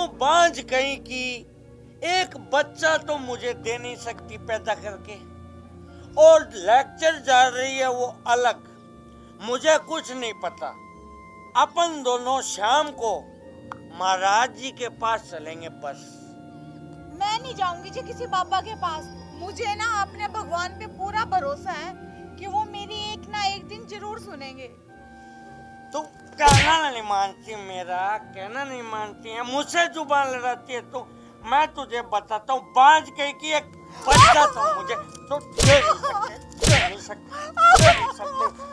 तू बांझ कहीं की, एक बच्चा तो मुझे दे नहीं सकती पैदा करके, और लेक्चर जा रही है वो अलग। मुझे कुछ नहीं पता। अपन दोनों शाम को महाराज जी के पास चलेंगे बस। मैं नहीं जाऊंगी जी किसी बाबा के पास। मुझे ना अपने भगवान पे पूरा भरोसा है कि वो मेरी एक ना एक दिन जरूर सुनेंगे। तू कहना नहीं मानती, मेरा कहना नहीं मानती है, मुझसे जुबान लड़ाती है तू। मैं तुझे बताता हूँ, बांझ कहीं की एक बच्चा तो मुझे तो दे नहीं सकते।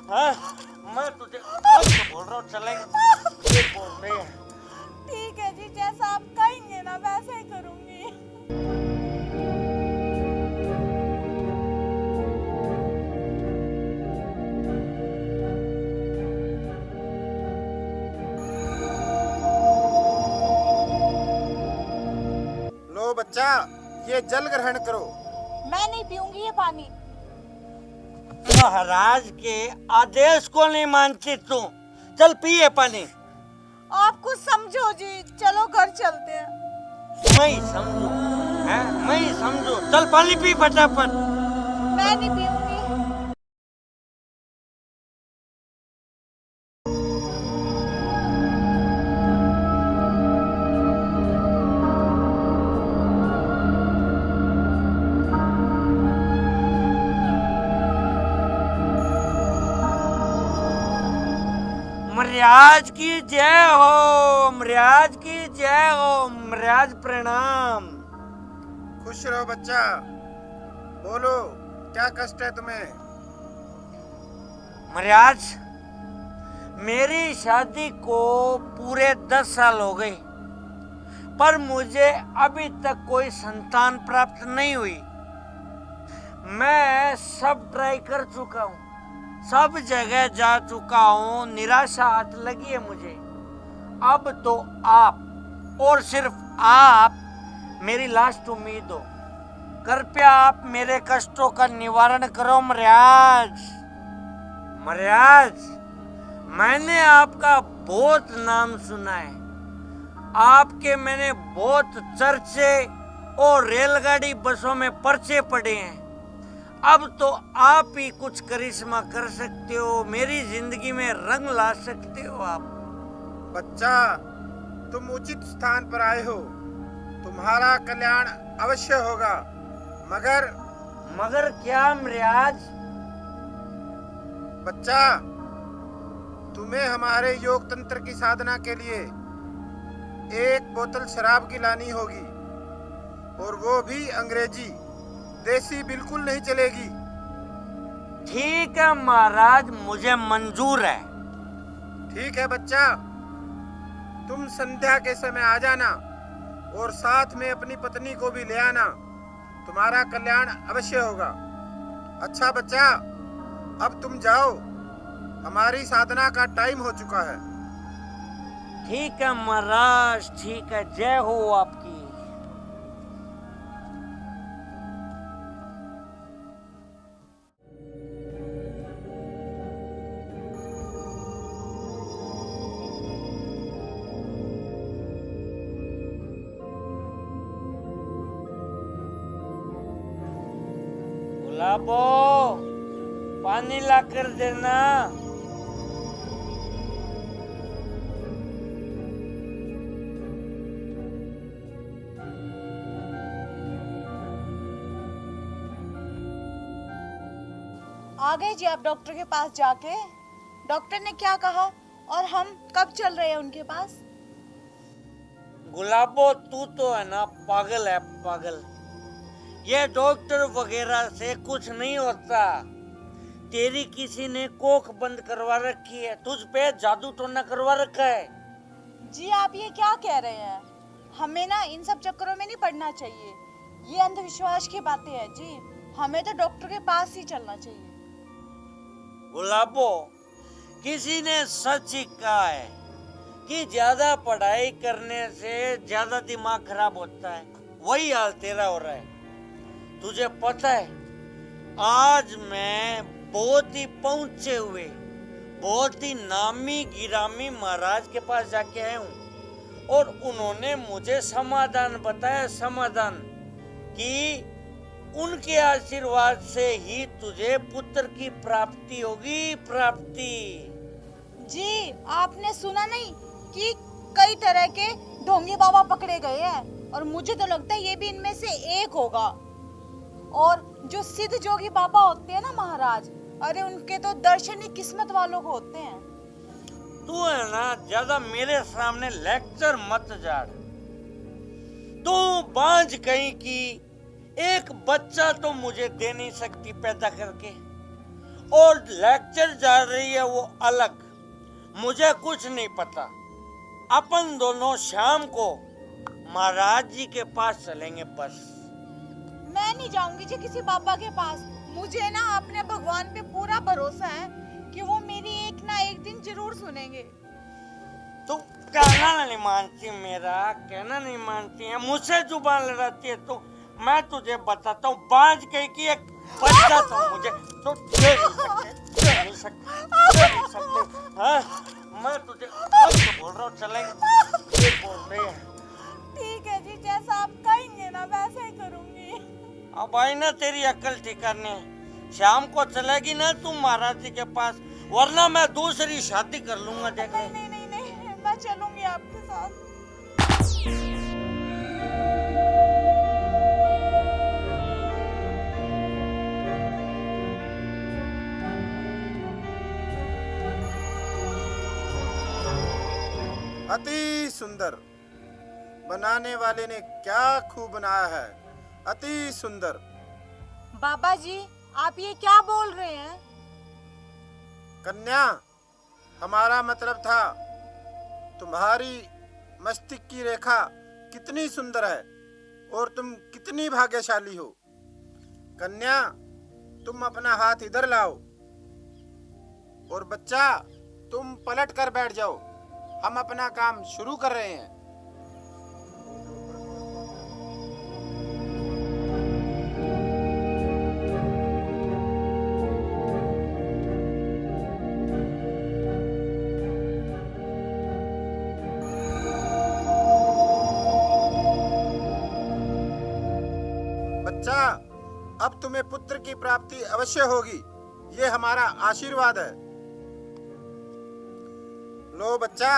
हाँ, मैं तुझे बोल रहा हूँ चलेंगे, ये बोल रही है। ठीक है जी, जैसा आप कहेंगे ना वैसा ही करूंगी। लो बच्चा, ये जल ग्रहण करो। मैं नहीं पीऊंगी ये पानी। महाराज के आदेश को नहीं मानती तू। चल पिए पानी। आप कुछ समझो जी, चलो घर चलते हैं। मैं ही समझू, हैं? मैं ही समझू। चल पानी पी फटाफट। मैं नहीं पीऊंगी। महाराज की जय हो, महाराज की जय हो, महाराज प्रणाम। खुश रहो बच्चा। बोलो, क्या कष्ट है तुम्हें? महाराज, मेरी शादी को पूरे 10 साल हो गए, पर मुझे अभी तक कोई संतान प्राप्त नहीं हुई। मैं सब ट्राई कर चुका हूँ, सब जगह जा चुका हूँ, निराशा हाथ लगी है मुझे। अब तो आप और सिर्फ आप मेरी लास्ट उम्मीद हो। कृपया आप मेरे कष्टों का निवारण करो महाराज। महाराज, मैंने आपका बहुत नाम सुना है, आपके मैंने बहुत चर्चे और रेलगाड़ी बसों में पर्चे पड़े हैं। अब तो आप ही कुछ करिश्मा कर सकते हो, मेरी जिंदगी में रंग ला सकते हो आप। बच्चा, तुम उचित स्थान पर आए हो। तुम्हारा कल्याण अवश्य होगा। मगर क्या महाराज? बच्चा, तुम्हें हमारे योग तंत्र की साधना के लिए 1 बोतल शराब की लानी होगी, और वो भी अंग्रेजी। देसी बिल्कुल नहीं चलेगी। ठीक है महाराज, मुझे मंजूर है। ठीक है बच्चा, तुम संध्या के समय आ जाना, और साथ में अपनी पत्नी को भी ले आना। तुम्हारा कल्याण अवश्य होगा। अच्छा बच्चा, अब तुम जाओ, हमारी साधना का टाइम हो चुका है। ठीक है महाराज, ठीक है, जय हो आपकी। गुलाबो, पानी ला कर देना। आ गए जी आप डॉक्टर के पास जाके? डॉक्टर ने क्या कहा और हम कब चल रहे हैं उनके पास? गुलाबो, तू तो है ना पागल है, पागल। ये डॉक्टर वगैरह से कुछ नहीं होता। तेरी किसी ने कोख बंद करवा रखी है, तुझ पे जादू टोना करवा रखा है। जी आप ये क्या कह रहे हैं? हमें ना इन सब चक्करों में नहीं पड़ना चाहिए। ये अंधविश्वास की बातें हैं जी। हमें तो डॉक्टर के पास ही चलना चाहिए। गुलाबो, किसी ने सच ही कहा है कि ज्यादा पढ़ाई करने से ज्यादा दिमाग खराब होता है। वही हाल तेरा हो रहा है। तुझे पता है, आज मैं बहुत ही पहुंचे हुए, बहुत ही नामी गिरामी महाराज के पास जाके आया हूँ, और उन्होंने मुझे समाधान बताया, समाधान कि उनके आशीर्वाद से ही तुझे पुत्र की प्राप्ति होगी, प्राप्ति। जी आपने सुना नहीं कि कई तरह के ढोंगी बाबा पकड़े गए हैं और मुझे तो लगता है ये भी इनमें से एक होगा। और जो सिद्ध जोगी बाबा होते हैं ना महाराज, अरे उनके तो दर्शन ही किस्मत वालों को होते हैं। तू है ना ज्यादा मेरे सामने लेक्चर मत झाड़। तू बांझ कहीं की एक बच्चा तो मुझे दे नहीं सकती पैदा करके, और लेक्चर जा रही है वो अलग। मुझे कुछ नहीं पता। अपन दोनों शाम को महाराज जी के पास चलेंगे बस। मैं नहीं जाऊंगी जी किसी बाबा के पास। मुझे ना अपने भगवान पे पूरा भरोसा है कि वो मेरी एक ना एक दिन जरूर सुनेंगे। तू कहना नहीं मानती, मेरा कहना नहीं मानती है, मुझसे जुबान लड़ाती है तू। मैं तुझे बताता हूँ, बांझ कहीं की एक बच्चा तो मुझे तो दे नहीं सकते। हाँ, मैं तुझे बोल रहा हूँ चलेंगे, ये बोल रही है। ठीक है जी, जैसा आप कहेंगे ना वैसा ही करूंगी। अब आई ना तेरी अक्ल ठिकाने। शाम को चलेगी ना तू महाराज जी के पास, वरना मैं दूसरी शादी कर लूंगा। देख ले। नहीं नहीं नहीं नहीं, मैं चलूंगी आपके साथ। अति सुंदर, बनाने वाले ने क्या खूब बनाया है, अति सुंदर। बाबा जी आप ये क्या बोल रहे हैं? कन्या, हमारा मतलब था तुम्हारी मस्तिष्क की रेखा कितनी सुंदर है और तुम कितनी भाग्यशाली हो। कन्या, तुम अपना हाथ इधर लाओ और बच्चा तुम पलट कर बैठ जाओ। हम अपना काम शुरू कर रहे हैं। बच्चा, अब तुम्हें पुत्र की प्राप्ति अवश्य होगी, ये हमारा आशीर्वाद है। लो बच्चा,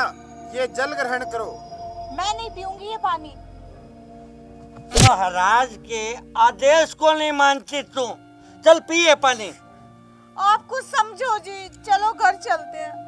ये जल ग्रहण करो। मैं नहीं पीऊंगी ये पानी। महाराज के आदेश को नहीं मानती तू। चल पिए पानी। आप कुछ समझो जी, चलो घर चलते हैं।